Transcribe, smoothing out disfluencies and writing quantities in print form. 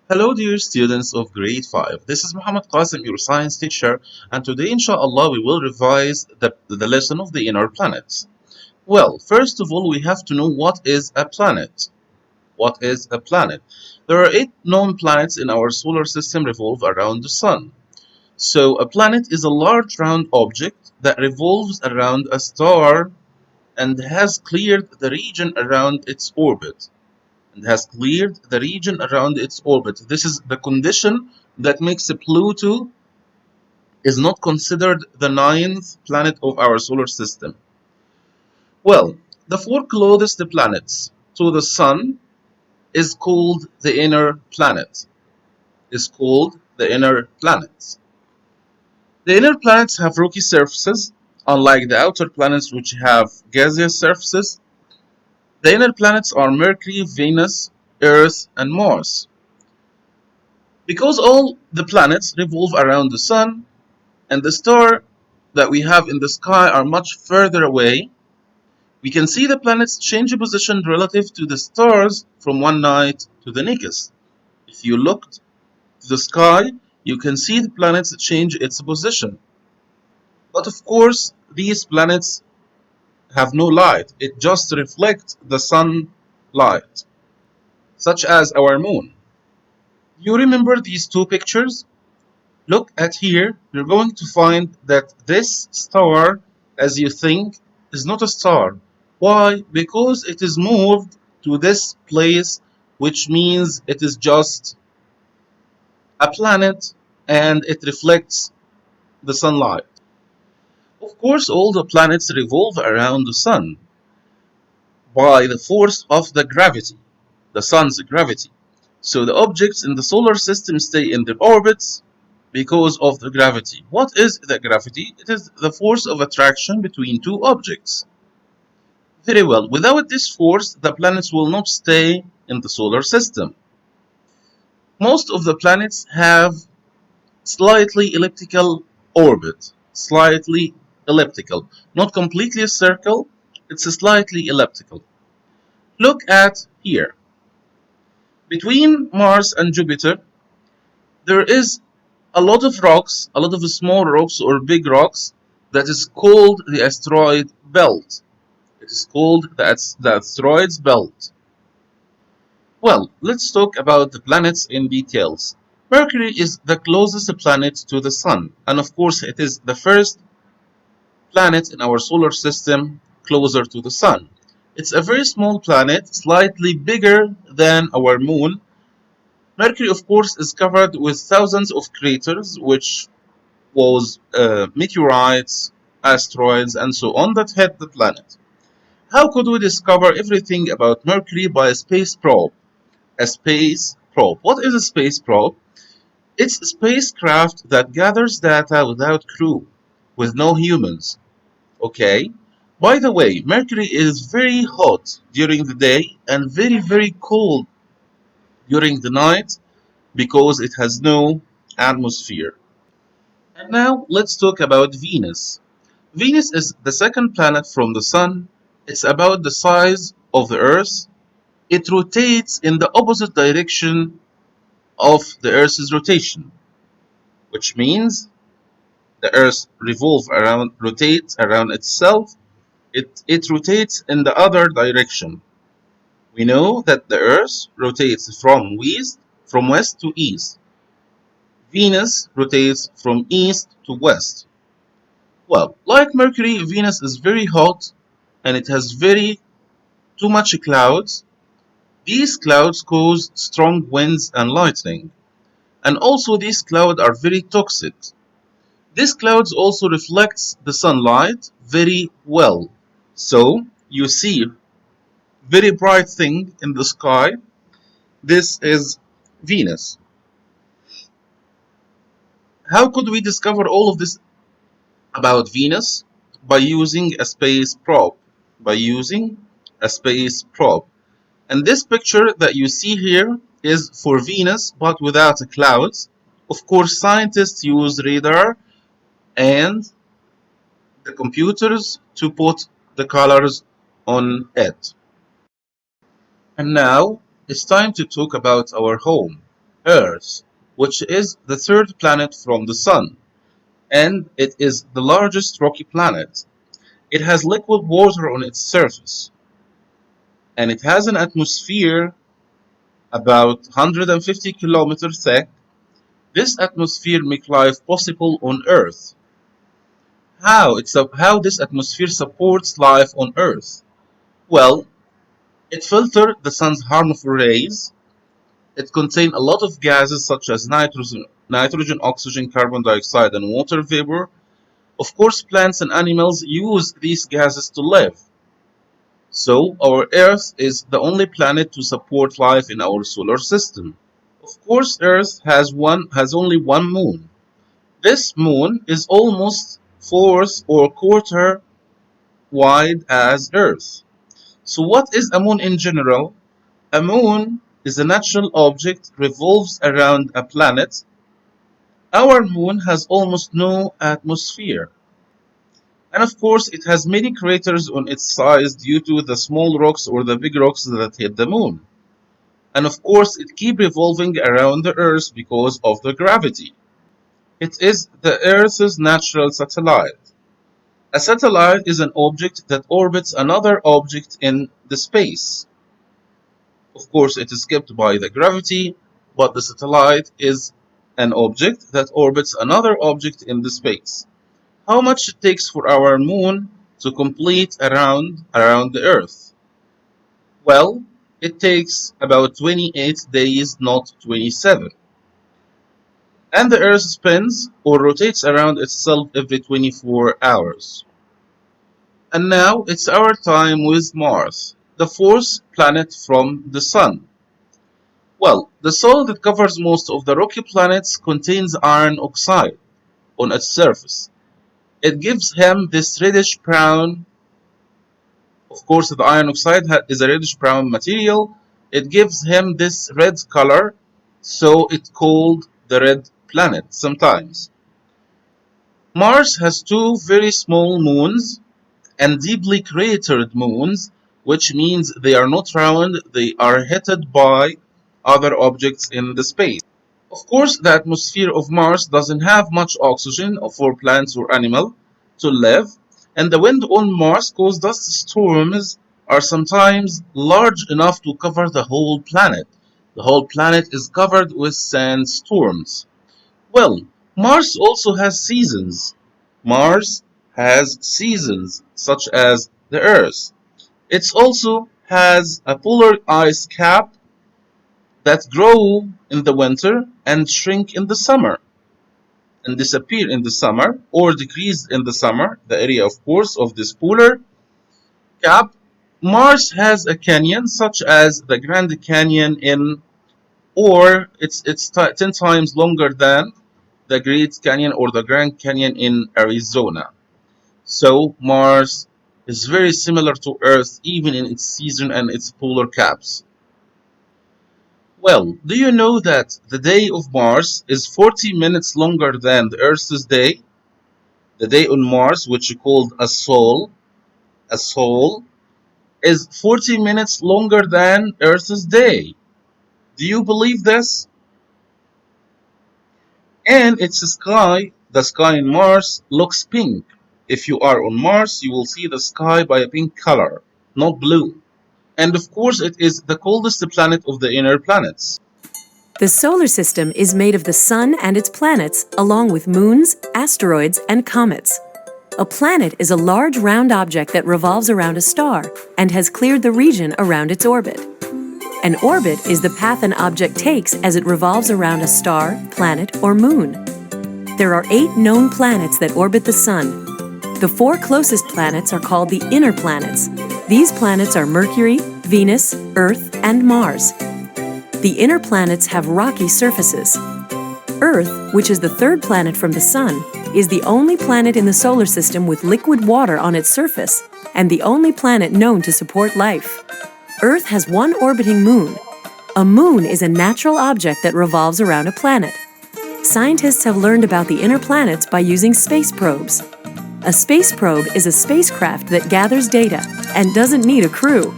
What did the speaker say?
Hello, dear students of grade 5. This is Muhammad Qasim, your science teacher, and today, inshallah, we will revise the lesson of the inner planets. Well, first of all, we have to know what is a planet. What is a planet? There are 8 known planets in our solar system revolve around the sun. So, a planet is a large round object that revolves around a star and has cleared the region around its orbit. This is the condition that makes Pluto is not considered the ninth planet of our solar system. Well, the 4 closest planets to the Sun is called the inner planet. Is called the inner planets. The inner planets have rocky surfaces, unlike the outer planets which have gaseous surfaces. The inner planets are Mercury, Venus, Earth, and Mars. Because all the planets revolve around the Sun, and the stars that we have in the sky are much further away, we can see the planets change position relative to the stars from one night to the next. If you look to the sky, you can see the planets change its position. But of course, these planets have no light, it just reflects the sunlight, such as our moon. You remember these 2 pictures? Look at here, you're going to find that this star, as you think, is not a star. Why? Because it is moved to this place, which means it is just a planet and it reflects the sunlight. Of course, all the planets revolve around the sun by the force of the gravity, the sun's gravity. So the objects in the solar system stay in their orbits because of the gravity. What is the gravity? It is the force of attraction between 2 objects. Very well. Without this force, the planets will not stay in the solar system. Most of the planets have slightly elliptical orbit. Slightly elliptical. Not completely a circle, it's a slightly elliptical. Look at here. Between Mars and Jupiter, there is a lot of rocks, a lot of small rocks or big rocks that is called the asteroid belt. It is called the asteroids belt. Well, let's talk about the planets in details. Mercury is the closest planet to the Sun, and of course it is the first planet in our solar system closer to the Sun. It's a very small planet, slightly bigger than our Moon. Mercury, of course, is covered with thousands of craters, which was meteorites, asteroids, and so on that hit the planet. How could we discover everything about Mercury by a space probe? A space probe. What is a space probe? It's a spacecraft that gathers data without crew, with no humans. Okay? By the way, Mercury is very hot during the day and very, very cold during the night because it has no atmosphere. And now let's talk about Venus. Venus is the second planet from the Sun. It's about the size of the Earth. It rotates in the opposite direction of the Earth's rotation, which means the Earth rotates around itself. It rotates in the other direction. We know that the Earth rotates from west to east. Venus rotates from east to west. Well, like Mercury, Venus is very hot and it has very too much clouds. These clouds cause strong winds and lightning. And also these clouds are very toxic. These clouds also reflects the sunlight very well. So you see very bright thing in the sky. This is Venus. How could we discover all of this about Venus? By using a space probe. By using a space probe. And this picture that you see here is for Venus but without clouds. Of course, scientists use radar and the computers to put the colors on it. And now it's time to talk about our home. Earth, which is the third planet from the Sun, and it is the largest rocky planet. It has liquid water on its surface, and it has an atmosphere about 150 kilometers thick. This atmosphere makes life possible on Earth. How this atmosphere supports life on Earth? Well, it filters the sun's harmful rays. It contains a lot of gases such as nitrogen, oxygen, carbon dioxide, and water vapor. Of course, plants and animals use these gases to live. So, our Earth is the only planet to support life in our solar system. Of course, Earth has only one moon. This moon is almost fourth or quarter wide as Earth. So, what is a moon in general? A moon is a natural object revolves around a planet. Our moon has almost no atmosphere. And of course, it has many craters on its sides due to the small rocks or the big rocks that hit the moon. And of course, it keeps revolving around the Earth because of the gravity. It is the Earth's natural satellite. A satellite is an object that orbits another object in the space. Of course, it is kept by the gravity, but the satellite is an object that orbits another object in the space. How much it takes for our moon to complete around the Earth? Well, it takes about 28 days, not 27. And the Earth spins or rotates around itself every 24 hours. And now it's our time with Mars, the fourth planet from the Sun. Well, the soil that covers most of the rocky planets contains iron oxide on its surface. It gives him this reddish brown. Of course, the iron oxide is a reddish brown material. It gives him this red color, so it's called the red planet sometimes. Mars has two very small moons and deeply cratered moons, which means they are not round, they are hit by other objects in the space. Of course, the atmosphere of Mars doesn't have much oxygen for plants or animals to live, and the wind on Mars causes dust storms are sometimes large enough to cover the whole planet. The whole planet is covered with sandstorms. Well, Mars also has seasons. Mars has seasons, such as the Earth. It also has a polar ice cap that grow in the winter and shrink in the summer and disappear in the summer or decrease in the summer, the area of course of this polar cap. Mars has a canyon such as the Grand Canyon in, or it's 10 times longer than the Great Canyon or the Grand Canyon in Arizona. So Mars is very similar to Earth even in its season and its polar caps. Well, do you know that the day of Mars is 40 minutes longer than the Earth's day? The day on Mars, which is called a sol, is 40 minutes longer than Earth's day. Do you believe this? And its sky, the sky on Mars, looks pink. If you are on Mars, you will see the sky by a pink color, not blue. And of course, it is the coldest planet of the inner planets. The solar system is made of the Sun and its planets, along with moons, asteroids, and comets. A planet is a large round object that revolves around a star and has cleared the region around its orbit. An orbit is the path an object takes as it revolves around a star, planet, or moon. There are 8 known planets that orbit the Sun. The 4 closest planets are called the inner planets. These planets are Mercury, Venus, Earth, and Mars. The inner planets have rocky surfaces. Earth, which is the third planet from the Sun, is the only planet in the solar system with liquid water on its surface and the only planet known to support life. Earth has one orbiting moon. A moon is a natural object that revolves around a planet. Scientists have learned about the inner planets by using space probes. A space probe is a spacecraft that gathers data and doesn't need a crew.